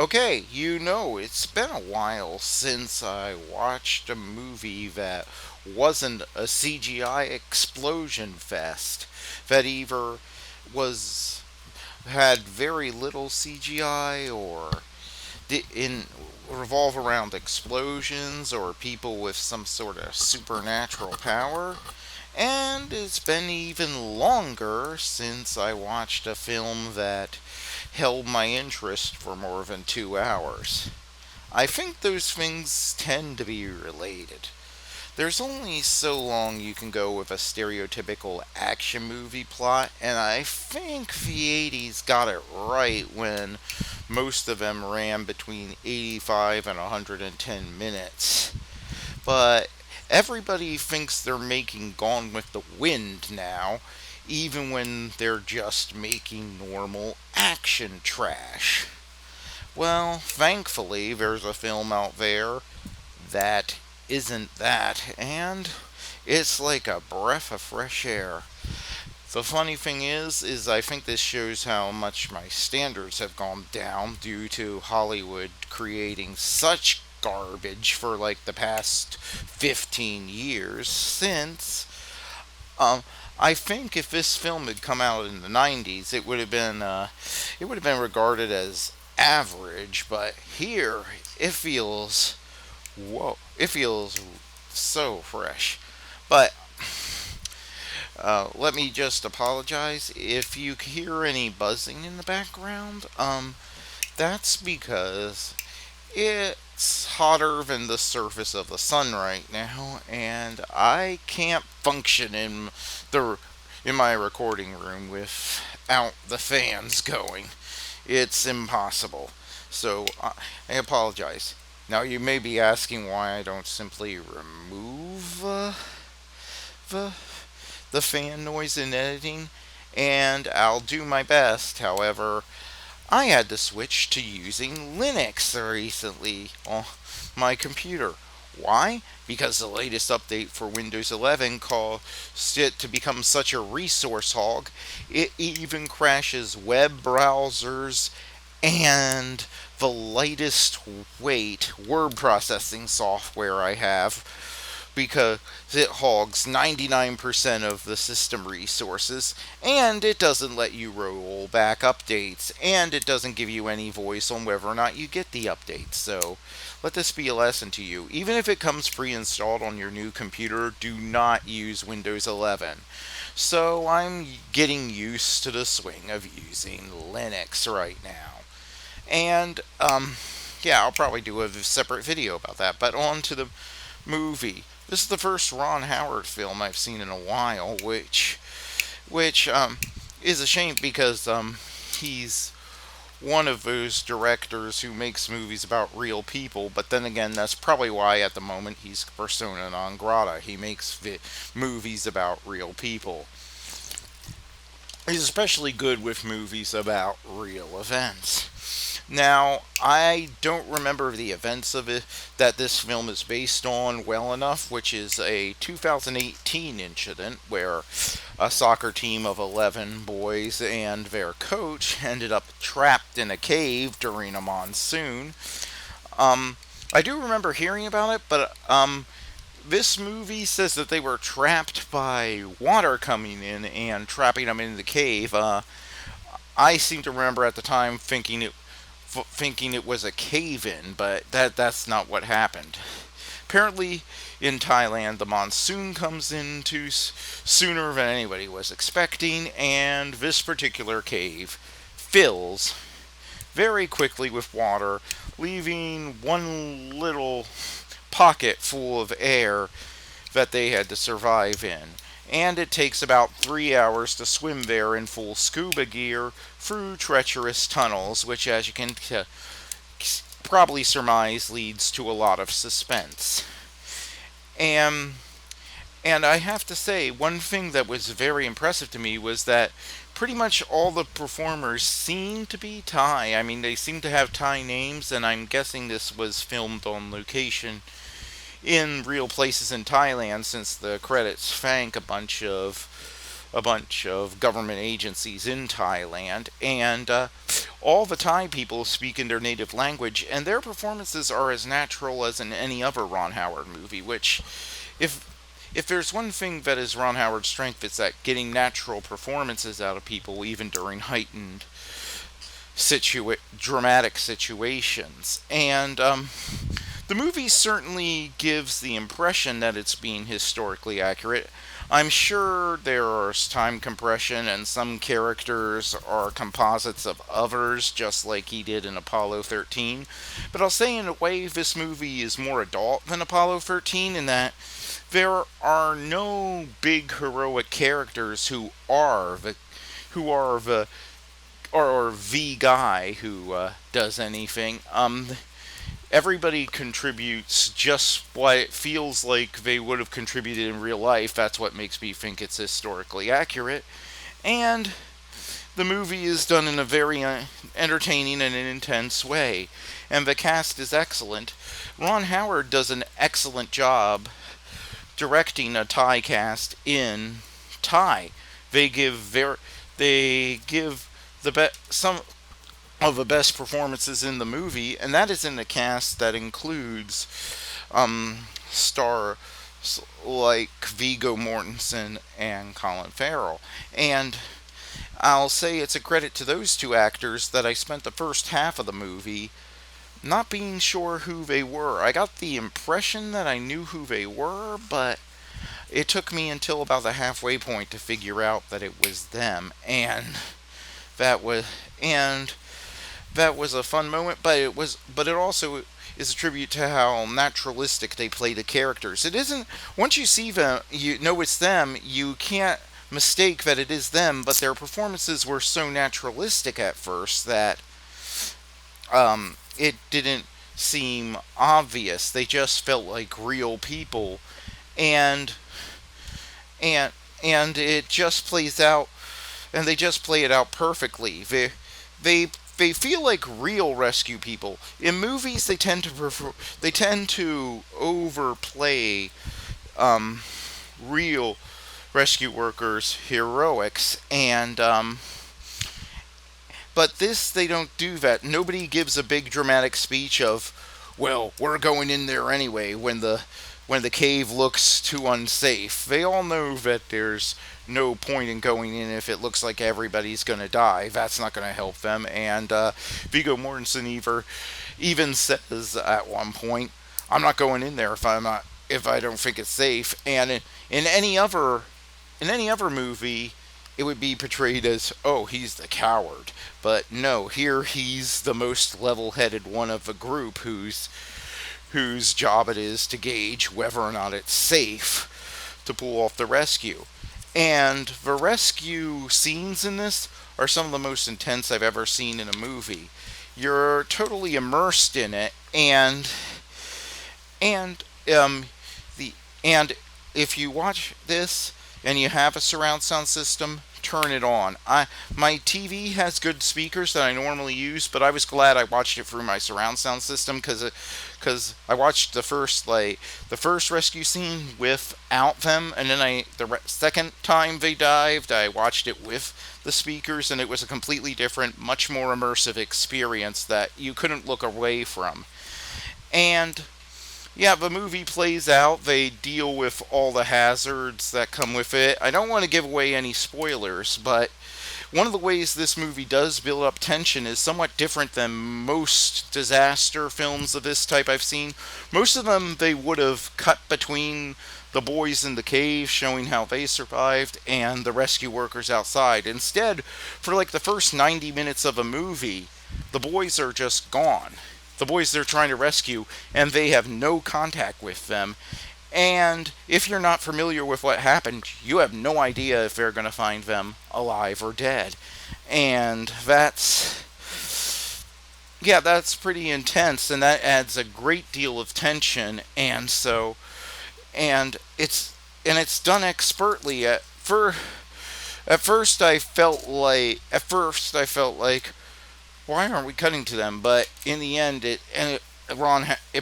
Okay, it's been a while since I watched a movie that wasn't a CGI explosion fest, that either was had very little CGI or in revolve around explosions or people with some sort of supernatural power. And it's been even longer since I watched a film that held my interest for more than 2 hours. I think those things tend to be related. There's only so long you can go with a stereotypical action movie plot, and I think the 80s got it right when most of them ran between 85 and 110 minutes. But everybody thinks they're making Gone with the Wind now, even when they're just making normal action trash. Well, thankfully, there's a film out there that isn't that, and it's like a breath of fresh air. The funny thing is I think this shows how much my standards have gone down due to Hollywood creating such garbage for like the past 15 years since um, I think if this film had come out in the 90s, it would have been regarded as average. But here, it feels it feels so fresh. But let me just apologize if you hear any buzzing in the background. That's because it's hotter than the surface of the sun right now, and I can't function the in my recording room without the fans going. It's impossible. So I apologize. Now you may be asking why I don't simply remove the the fan noise in editing, and I'll do my best. However, I had to switch to using Linux recently on my computer. Why? Because the latest update for Windows 11 caused it to become such a resource hog, it even crashes web browsers and the lightest weight word processing software I have because it hogs 99% of the system resources, and it doesn't let you roll back updates, and it doesn't give you any voice on whether or not you get the updates. So let this be a lesson to you. Even if it comes pre-installed on your new computer, do not use Windows 11. So I'm getting used to the swing of using Linux right now. And yeah, I'll probably do a separate video about that. But on to the movie. This is the first Ron Howard film I've seen in a while, which is a shame because he's one of those directors who makes movies about real people. But then again, that's probably why at the moment he's persona non grata. He makes movies about real people. He's especially good with movies about real events. Now, I don't remember the events of it that this film is based on well enough, which is a 2018 incident where a soccer team of 11 boys and their coach ended up trapped in a cave during a monsoon. I do remember hearing about it, but this movie says that they were trapped by water coming in and trapping them in the cave. I seem to remember at the time thinking it was a cave-in, but that's not what happened. Apparently, in Thailand, the monsoon comes in sooner than anybody was expecting, and this particular cave fills very quickly with water, leaving one little pocket full of air that they had to survive in. And it takes about 3 hours to swim there in full scuba gear through treacherous tunnels, which, as you can probably surmise, leads to a lot of suspense. And and I have to say, one thing that was very impressive to me was that pretty much all the performers seem to be Thai. I mean, they seem to have Thai names, and I'm guessing this was filmed on location in real places in Thailand, since the credits thank a bunch of government agencies in Thailand. And all the Thai people speak in their native language, and their performances are as natural as in any other Ron Howard movie. Which, if if there's one thing that is Ron Howard's strength, it's that getting natural performances out of people, even during heightened dramatic situations. And the movie certainly gives the impression that it's being historically accurate. I'm sure there's time compression and some characters are composites of others, just like he did in Apollo 13. But I'll say, in a way, this movie is more adult than Apollo 13 in that there are no big heroic characters who are the or the guy who does anything. Everybody contributes just what it feels like they would have contributed in real life. That's what makes me think it's historically accurate. And the movie is done in a very entertaining and an intense way. And the cast is excellent. Ron Howard does an excellent job directing a Thai cast in Thai. They give some of the best performances in the movie, and that is in a cast that includes stars like Viggo Mortensen and Colin Farrell. And I'll say it's a credit to those two actors that I spent the first half of the movie not being sure who they were. I got the impression that I knew who they were, but it took me until about the halfway point to figure out that it was them. That was and that was a fun moment, but it also is a tribute to how naturalistic they play the characters. It isn't, once you see them, you know it's them, you can't mistake that it is them, but their performances were so naturalistic at first that it didn't seem obvious. They just felt like real people, and and it just plays out, and they just play it out perfectly. They they feel like real rescue people. In movies, they tend to overplay um, real rescue workers' heroics, and but this, they don't do that. Nobody gives a big dramatic speech of, "Well, we're going in there anyway," when the cave looks too unsafe. They all know that there's no point in going in if it looks like everybody's going to die. That's not going to help them. And Viggo Mortensen even says at one point, "I'm not going in there if I don't think it's safe." And in any other movie, it would be portrayed as, "Oh, he's the coward." But no, here he's the most level-headed one of the group, whose job it is to gauge whether or not it's safe to pull off the rescue. And the rescue scenes in this are some of the most intense I've ever seen in a movie. You're totally immersed in it, and the and if you watch this and you have a surround sound system, turn it on. My TV has good speakers that I normally use, but I was glad I watched it through my surround sound system, because I watched the first rescue scene without them, and then second time they dived, I watched it with the speakers, and it was a completely different, much more immersive experience that you couldn't look away from. And yeah, the movie plays out. They deal with all the hazards that come with it. I don't want to give away any spoilers, but one of the ways this movie does build up tension is somewhat different than most disaster films of this type I've seen. Most of them, they would have cut between the boys in the cave showing how they survived and the rescue workers outside. Instead, for like the first 90 minutes of a movie, the boys are just gone. The boys they're trying to rescue, and they have no contact with them. And if you're not familiar with what happened, you have no idea if they're going to find them alive or dead. And that's pretty intense, and that adds a great deal of tension. And it's done expertly. At first I felt like, why aren't we cutting to them? But in the end, it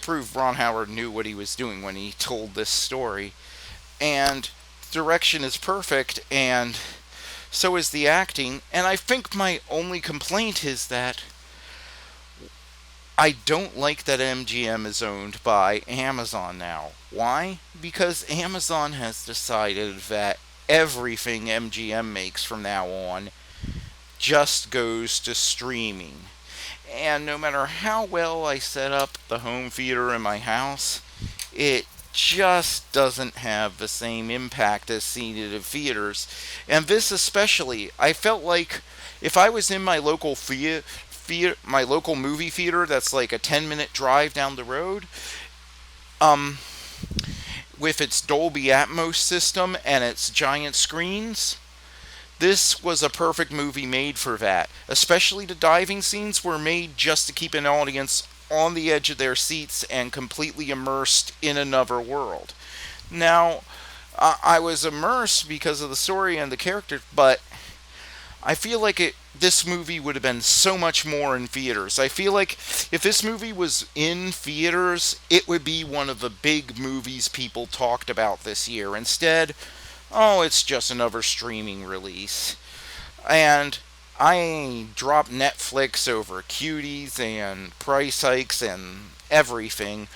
proved Ron Howard knew what he was doing when he told this story, and the direction is perfect, and So is the acting, and I think my only complaint is that I don't like that MGM is owned by Amazon now. Why? Because Amazon has decided that everything MGM makes from now on just goes to streaming. And no matter how well I set up the home theater in my house, it just doesn't have the same impact as seeing it in theaters. And this especially, I felt like if I was in my local my local movie theater that's like a 10-minute drive down the road, um, with its Dolby Atmos system and its giant screens, this was a perfect movie made for that. Especially the diving scenes were made just to keep an audience on the edge of their seats and completely immersed in another world. Now, I was immersed because of the story and the characters, but I feel like this movie would have been so much more in theaters. I feel like if this movie was in theaters, it would be one of the big movies people talked about this year. Instead, oh, it's just another streaming release. And I dropped Netflix over cuties and price hikes and everything.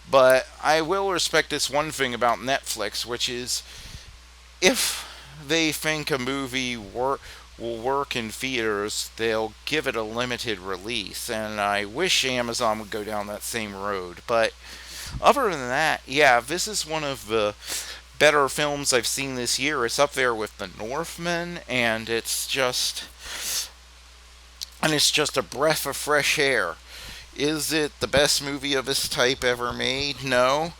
But I will respect this one thing about Netflix, which is if they think a movie will work in theaters, they'll give it a limited release. And I wish Amazon would go down that same road. But other than that, yeah, this is one of the better films I've seen this year. It's up there with The Northman, and it's just a breath of fresh air. Is it the best movie of its type ever made? No,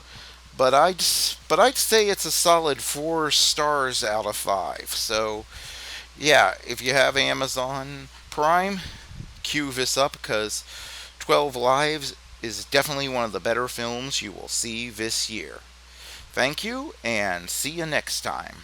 but I'd say it's a solid 4 stars out of 5. So yeah, if you have Amazon Prime, cue this up because 12 Lives is definitely one of the better films you will see this year. Thank you, and see you next time.